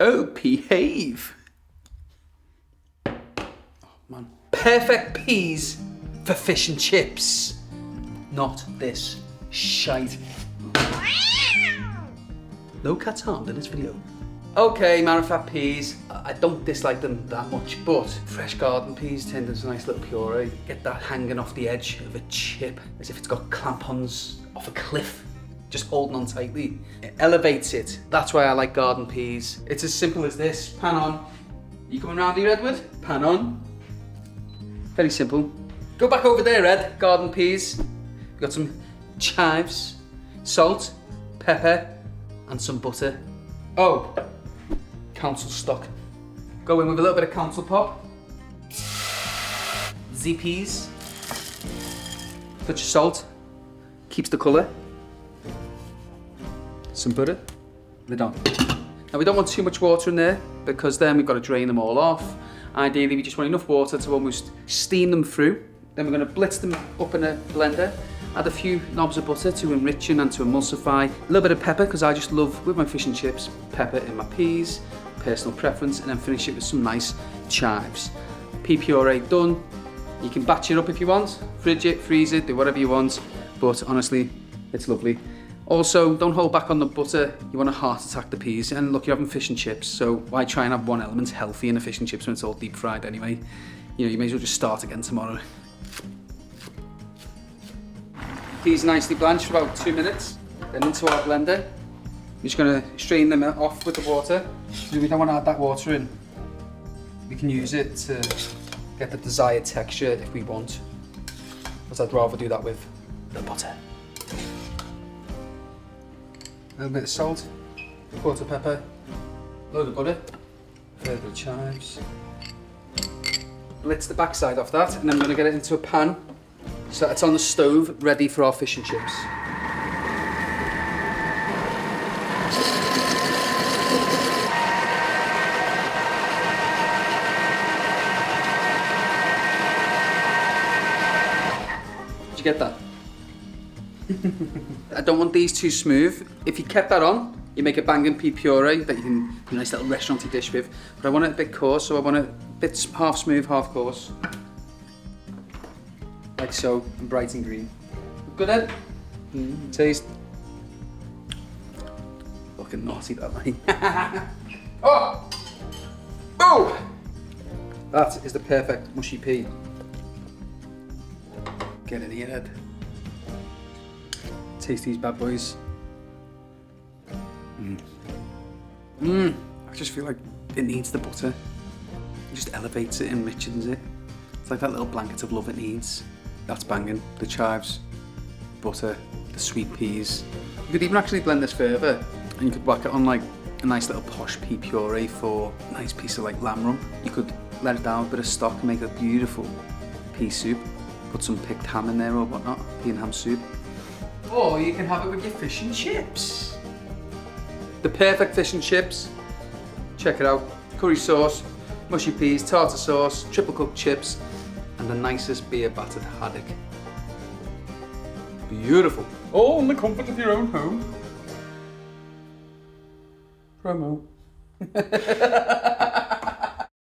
Oh, behave. Oh, man. Perfect peas for fish and chips. Not this shite. No cats harmed in this video. Okay, marrowfat peas. I don't dislike them that much, but fresh garden peas turned into a nice little puree. Get that hanging off the edge of a chip as if it's got clampons off a cliff, just holding on tightly. It elevates it. That's why I like garden peas. It's as simple as this. Pan on. You coming round here, Edward? Pan on. Very simple. Go back over there, Ed. Garden peas. We've got some chives, salt, pepper, and some butter. Oh, council stock. Go in with a little bit of council pop. ZPs. Touch of salt. Keeps the colour. Some butter. Lid on. Now we don't want too much water in there because then we've got to drain them all off. Ideally we just want enough water to almost steam them through. Then we're going to blitz them up in a blender. Add a few knobs of butter to enrichen and to emulsify. A little bit of pepper because I just love, with my fish and chips, pepper in my peas, personal preference, and then finish it with some nice chives. Pea puree done. You can batch it up if you want, fridge it, freeze it, do whatever you want, but honestly, it's lovely. Also, don't hold back on the butter. You want to heart attack the peas, and look, you're having fish and chips, so why try and have one element healthy in the fish and chips when it's all deep fried anyway? You know, you may as well just start again tomorrow. Peas nicely blanched for about 2 minutes, then into our blender. We're just going to strain them off with the water. We don't want to add that water in. We can use it to get the desired texture if we want, but I'd rather do that with the butter. A little bit of salt, quarter pepper, load of butter, a little bit of chives. Blitz the backside off that, and then we're going to get it into a pan so it's on the stove, ready for our fish and chips. Did you get that? I don't want these too smooth. If you kept that on, you make a banging pea puree that you can do a nice little restauranty dish with. But I want it a bit coarse, so I want it a bit half smooth, half coarse. Like so, and bright and green. Good, Ed? Taste. Looking naughty, that way. Oh! Oh! That is the perfect mushy pea. Get in here, Ed. Taste these bad boys. I just feel like it needs the butter. It just elevates it, enriches it. It's like that little blanket of love it needs. That's banging. The chives, butter, the sweet peas. You could even actually blend this further and you could whack it on like a nice little posh pea puree for a nice piece of like lamb rump. You could let it down with a bit of stock and make a beautiful pea soup. Put some picked ham in there or whatnot, pea and ham soup. Or you can have it with your fish and chips. The perfect fish and chips. Check it out. Curry sauce, mushy peas, tartar sauce, triple cooked chips, and the nicest beer battered haddock. Beautiful. All in the comfort of your own home. Promo.